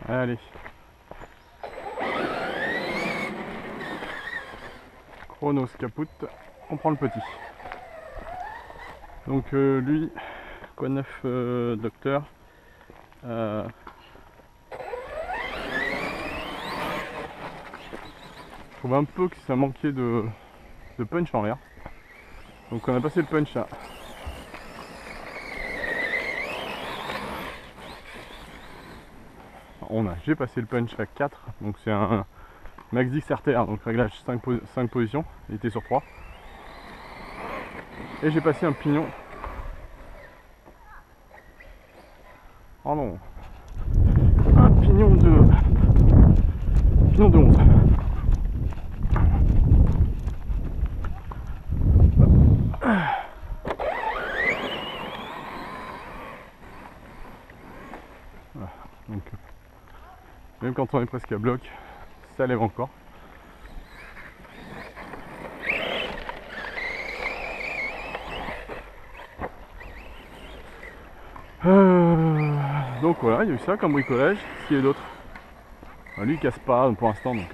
Allez. Chronos caput, on prend le petit. Donc lui, quoi de neuf docteur, je trouve un peu que ça manquait de punch en l'air. Donc on a passé le punch là. J'ai passé le punch à 4, donc c'est un Max 10 RTR, donc réglage 5 positions, il était sur 3. Et j'ai passé un pignon. Oh non, un pignon de 11. Voilà. Donc, même quand on est presque à bloc, ça lève encore. Donc voilà, il y a eu ça comme bricolage. S'il y a d'autres, lui il casse pas pour l'instant. Donc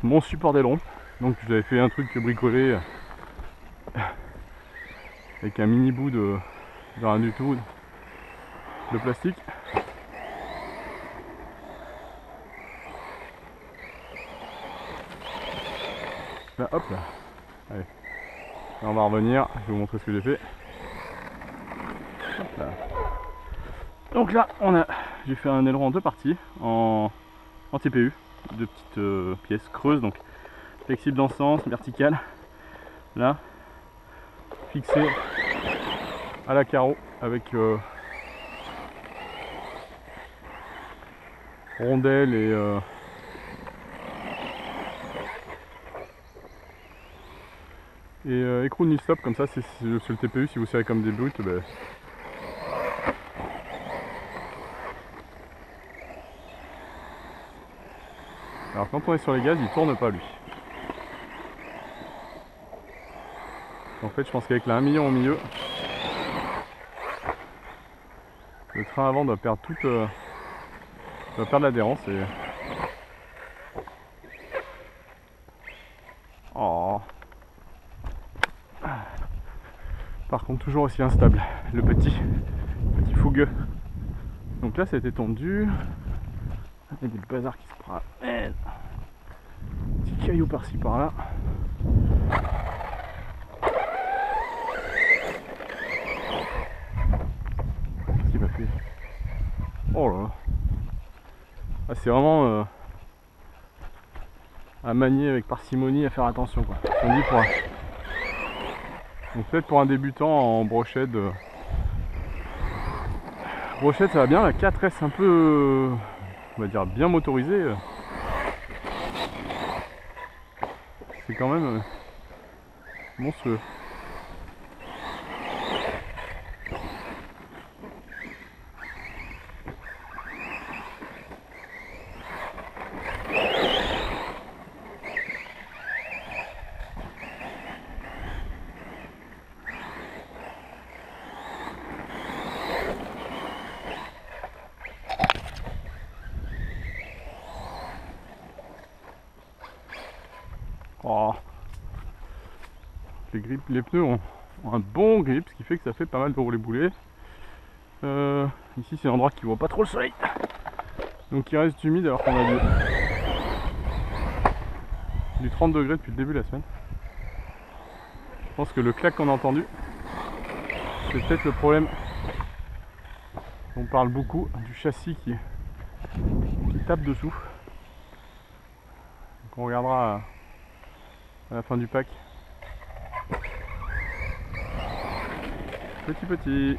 mon support d'aileron. Donc j'avais fait un truc bricolé avec un mini bout de rien du tout de plastique. Là, hop là. Allez. Là, on va revenir, je vais vous montrer ce que j'ai fait. Hop là. Donc là, j'ai fait un aileron en deux parties, en TPU, deux petites pièces creuses, donc flexible dans ce sens, verticale. Là, fixé à la carreau avec rondelle et écrou de stop, comme ça c'est sur le TPU. Si vous serrez comme des brutes, ben... Alors quand on est sur les gaz, il tourne pas lui. En fait je pense qu'avec la 1 million au milieu, le train avant doit perdre doit perdre l'adhérence et... Oh. Par contre toujours aussi instable, le petit fougueux. Donc là ça a été tendu. Il y a des bazars qui se promènent. Petit caillou par-ci par-là. Qu'est-ce qu'il m'a fait? Oh là là. Ah, c'est vraiment à manier avec parcimonie, à faire attention quoi. On dit pour donc peut-être pour un débutant en brochette. Brochette ça va bien, la 4S un peu on va dire bien motorisée. C'est quand même monstrueux. Oh. Les pneus ont un bon grip, ce qui fait que ça fait pas mal de rouler boulet. Ici c'est un endroit qui voit pas trop le soleil, donc il reste humide alors qu'on a du 30 degrés depuis le début de la semaine. Je pense que le clac qu'on a entendu, c'est peut-être le problème. On parle beaucoup du châssis qui tape dessous. Donc on regardera à la fin du pack. Petit.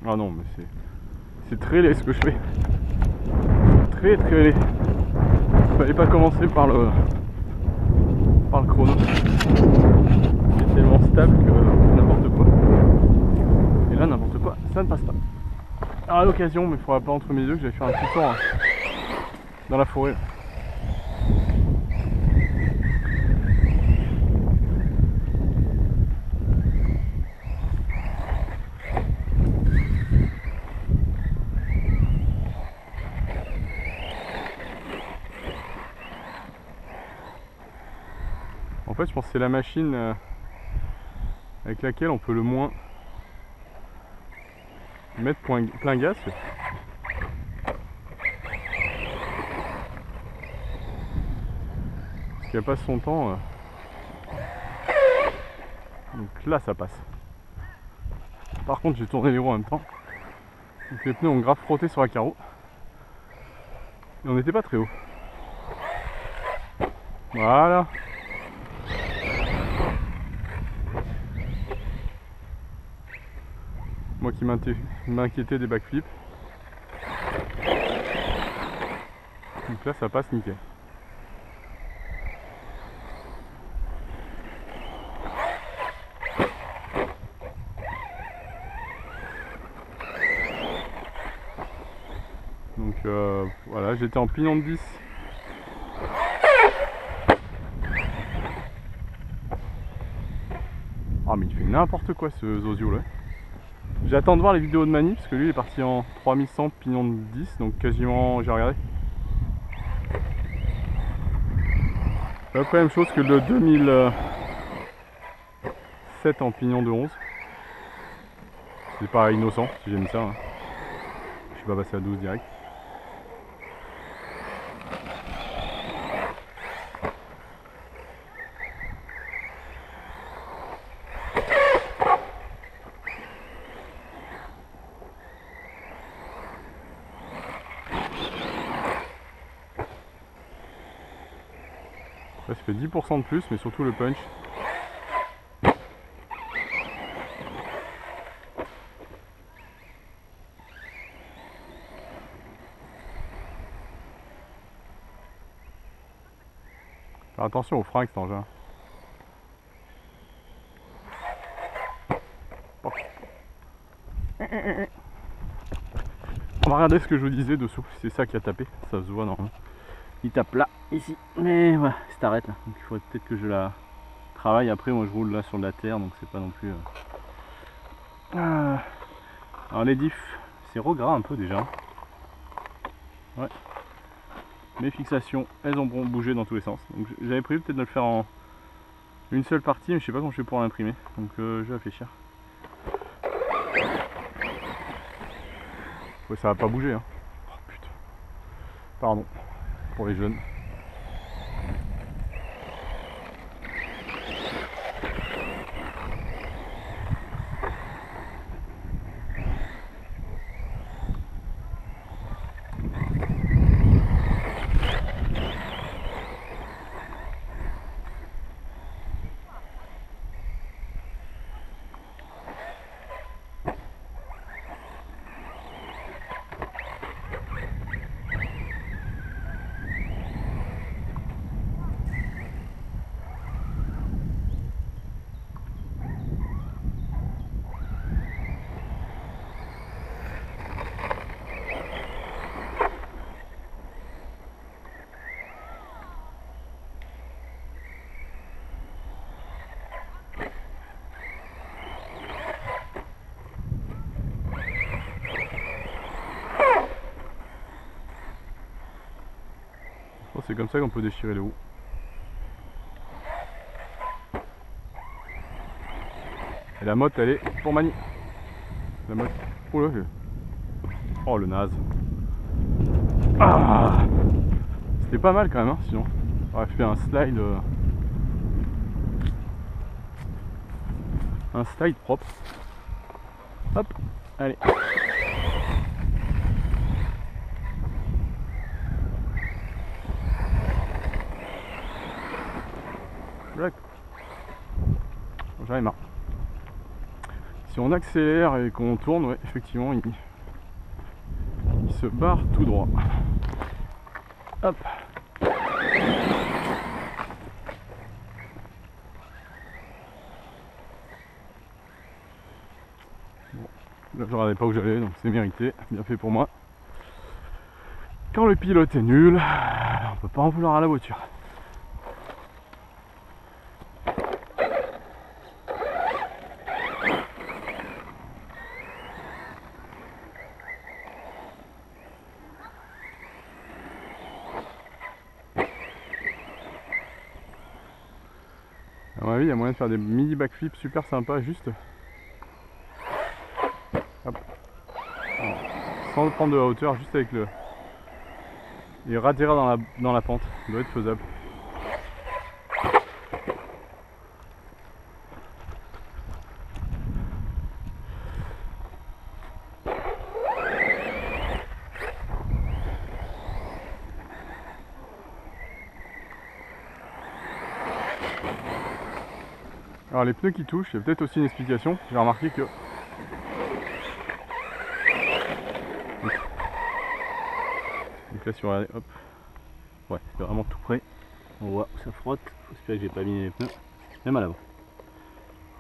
Ah non mais c'est très laid ce que je fais. Très laid. Fallait pas commencer par le chrono. C'est tellement stable que n'importe quoi. Et là n'importe quoi, ça ne passe pas. Alors à l'occasion, mais il faudra pas entre mes deux que j'allais faire un petit tour dans la forêt. fait je pense que c'est la machine avec laquelle on peut le moins mettre plein gaz. Parce qu'elle passe son temps. Donc là ça passe. Par contre j'ai tourné les roues en même temps. Donc les pneus ont grave frotté sur la carreau. Et on n'était pas très haut. Voilà. Moi qui m'inquiétais des backflips. Donc là ça passe nickel. Donc voilà, j'étais en pignon de 10. Ah mais il fait n'importe quoi ce Zozio là. J'attends de voir les vidéos de Mani parce que lui il est parti en 3100 pignon de 10, donc quasiment j'ai regardé. C'est à peu près la même chose que le 2007 en pignon de 11. C'est pas innocent si j'ai mis ça. Hein. Je suis pas passé à 12 direct. Là, ça fait 10% de plus, mais surtout le punch. Faire attention aux freins avec cet engin. Oh. On va regarder ce que je vous disais dessous. C'est ça qui a tapé, ça se voit normalement. Il tape là, ici, mais voilà, il s'arrête là. Donc il faudrait peut-être que je la travaille. Après, moi je roule là sur de la terre, donc c'est pas non plus. Alors les diffs, c'est regras un peu déjà. Ouais. Mes fixations, elles ont bougé dans tous les sens. Donc j'avais prévu peut-être de le faire en une seule partie, mais je sais pas comment je vais pouvoir l'imprimer. Donc je vais réfléchir. Ouais, ça va pas bouger. Hein. Oh putain. Pardon pour les jeunes. C'est comme ça qu'on peut déchirer les roues. Et la motte elle est pour Mani. La motte. Oh là. Oh le naze. Ah, c'était pas mal quand même hein, sinon. On aurait fait un slide. Un slide propre. Hop, allez. J'en ai marre. Si on accélère et qu'on tourne, ouais, effectivement, il se barre tout droit. Hop. Bon, là, je regardais pas où j'allais, donc c'est mérité, bien fait pour moi. Quand le pilote est nul, on peut pas en vouloir à la voiture. À mon avis, il y a moyen de faire des mini backflips super sympas, juste. Hop. Sans prendre de la hauteur, juste avec le. Et ratterrir dans la pente. Ça doit être faisable. Alors les pneus qui touchent, il y a peut-être aussi une explication. J'ai remarqué que donc là si vous regardez, hop, ouais, c'est vraiment tout près. On voit où ça frotte. J'espère que j'ai pas abîmé les pneus. Même à l'avant.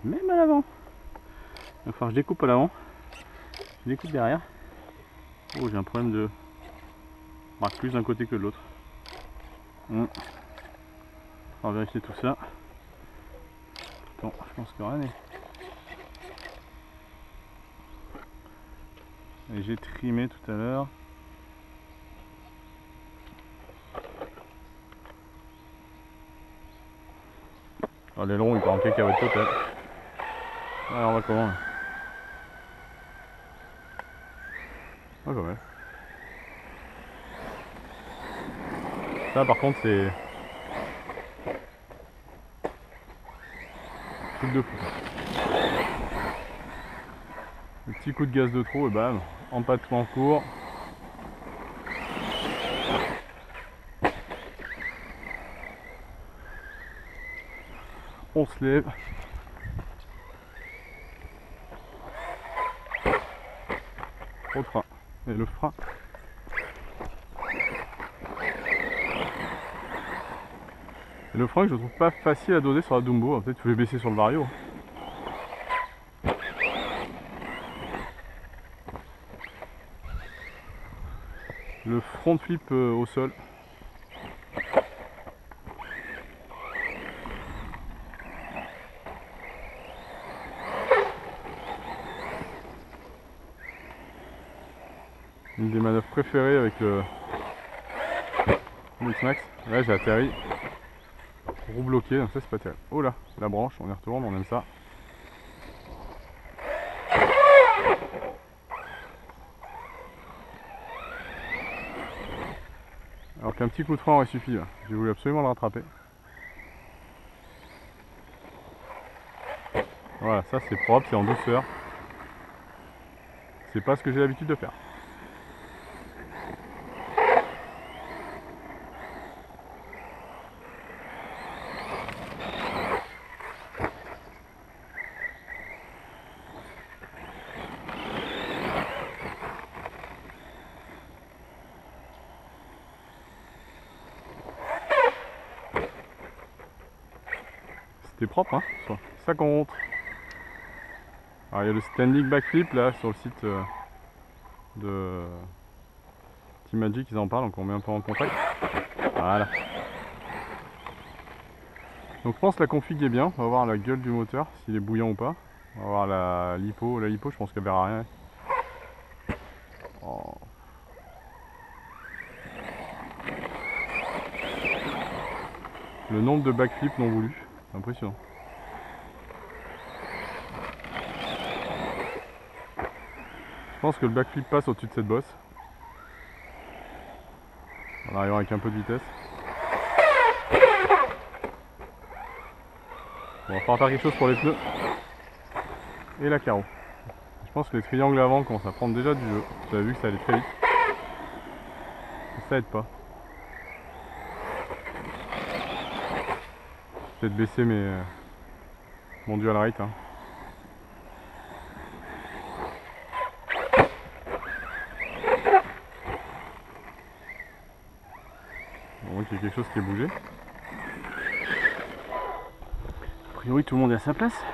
Même à l'avant. Enfin je découpe à l'avant. Je découpe derrière. Oh, j'ai un problème de. Marque plus d'un côté que de l'autre. On va vérifier tout ça. Bon, je pense que rien n'est. Et j'ai trimé tout à l'heure. Alors l'aileron il part en cacahuète totale. Alors on va comment là? Ah quand même. Ça par contre c'est truc de fou. Le petit coup de gaz de trop et bam, empattement court. On se lève. Trop de frein. Et le frein. Et le frein que je trouve pas facile à doser sur la Dumbo. Peut-être que je vais baisser sur le Vario. Le front flip au sol. Une des manœuvres préférées avec le X-Max. Là j'ai atterri. Roue bloquée, donc ça c'est pas terrible. Oh là, la branche, on y retourne, on aime ça. Alors qu'un petit coup de frein aurait suffi là. J'ai voulu absolument le rattraper. Voilà, ça c'est propre, c'est en douceur. C'est pas ce que j'ai l'habitude de faire. C'était propre, hein. Ça compte. Alors il y a le standing backflip là sur le site de Team Magic, ils en parlent, donc on met un peu en contact. Voilà. Donc je pense que la config est bien. On va voir la gueule du moteur, s'il est bouillant ou pas. On va voir la lipo. La lipo, je pense qu'elle verra rien. Oh. Le nombre de backflips non voulus, c'est impressionnant. Je pense que le backflip passe au-dessus de cette bosse. En arrivant avec un peu de vitesse. Bon, on va falloir faire quelque chose pour les pneus et la carreau. Je pense que les triangles avant commencent à prendre déjà du jeu. Vous avez vu que ça allait très vite. Et ça aide pas. Peut-être baisser mon dual rate. Hein. Bon, il y a quelque chose qui est bougé. A priori tout le monde est à sa place.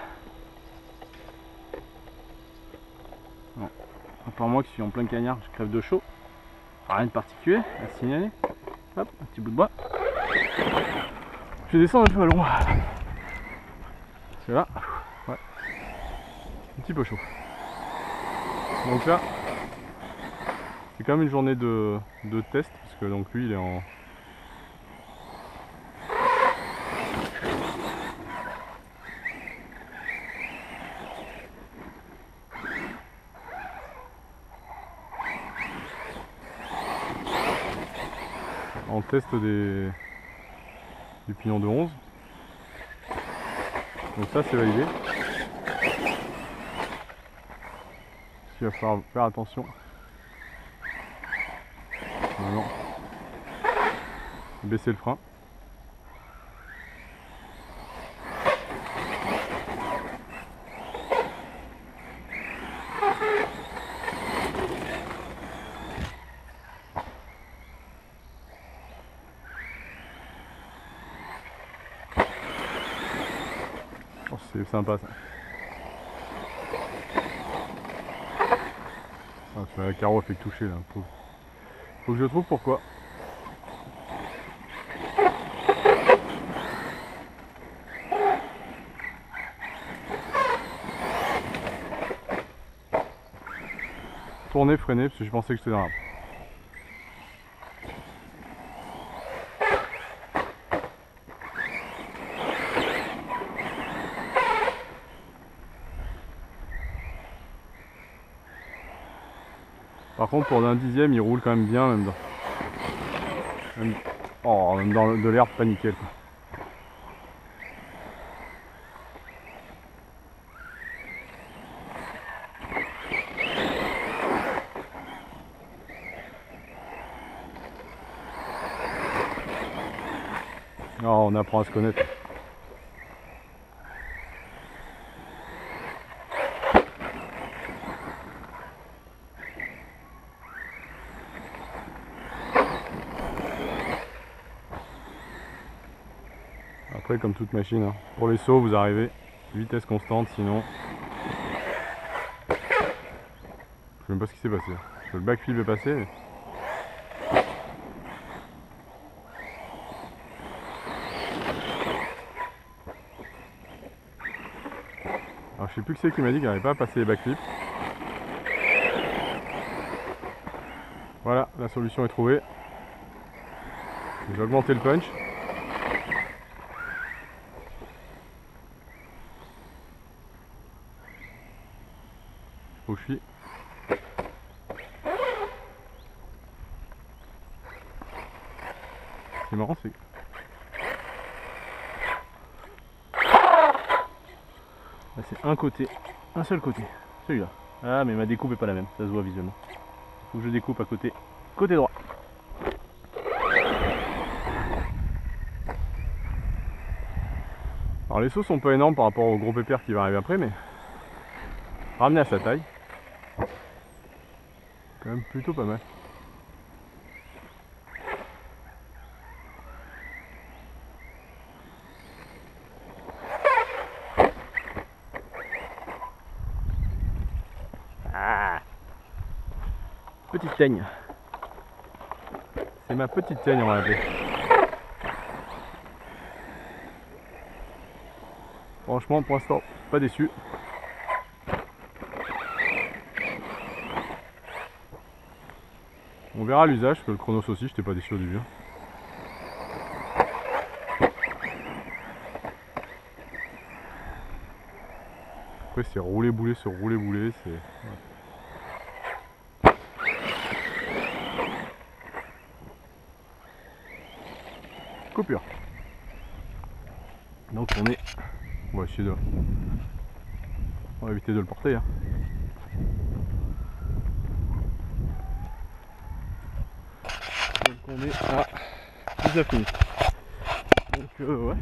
Non. À part moi qui suis en plein cagnard, je crève de chaud. Rien de particulier à signaler. Hop, un petit bout de bois. Je descends un peu à long. C'est là. Ouais. Un petit peu chaud. Donc là, c'est quand même une journée de test, parce que donc lui il est en. en test du pignon de 11. Donc ça c'est validé. Il va falloir faire attention. Maintenant, baisser le frein. Oh, c'est sympa ça. Ah, la carreau a fait que toucher là. Faut que je trouve pourquoi. Tourner, freiner parce que je pensais que c'était dans l'arbre. Par contre, pour un dixième, il roule quand même bien, même dans de l'herbe, pas nickel. Oh, on apprend à se connaître. Après, comme toute machine, hein, pour les sauts, vous arrivez vitesse constante, sinon je sais même pas ce qui s'est passé. Le backflip est passé. Mais... Alors je sais plus qui c'est qui m'a dit qu'il n'arrivait pas à passer les backflips. Voilà, la solution est trouvée. J'ai augmenté le punch. Où je suis. Ce qui est marrant, c'est que là, c'est un côté, un seul côté, celui-là. Ah, mais ma découpe est pas la même, ça se voit visuellement. Faut que je découpe à côté droit. Alors les sauts sont pas énormes par rapport au gros pépère qui va arriver après, mais ramené à sa taille, quand même plutôt pas mal. Ah, petite teigne. C'est ma petite teigne, on va l'appeler. Franchement, pour l'instant, pas déçu. On verra l'usage, parce que le Chronos aussi, j'étais pas déçu au début. Après, c'est rouler-bouler sur rouler-bouler, c'est... Ouais. Coupure. Donc on est... On va essayer de... On va éviter de le porter. Hein. Donc on est à 19 minutes. Donc ouais,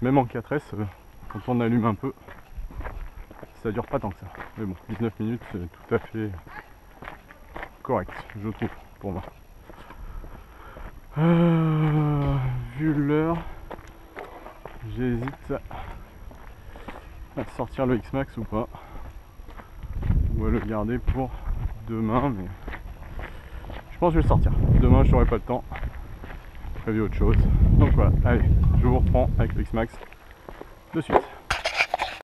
même en 4S, quand on allume un peu, ça dure pas tant que ça. Mais bon, 19 minutes, c'est tout à fait correct, je trouve, pour moi. Vu l'heure, j'hésite à sortir le X-Max ou pas, ou à le garder pour demain, mais je pense que je vais le sortir. Demain, je n'aurai pas le temps, j'ai prévu autre chose. Donc voilà, allez, je vous reprends avec le X-Max de suite.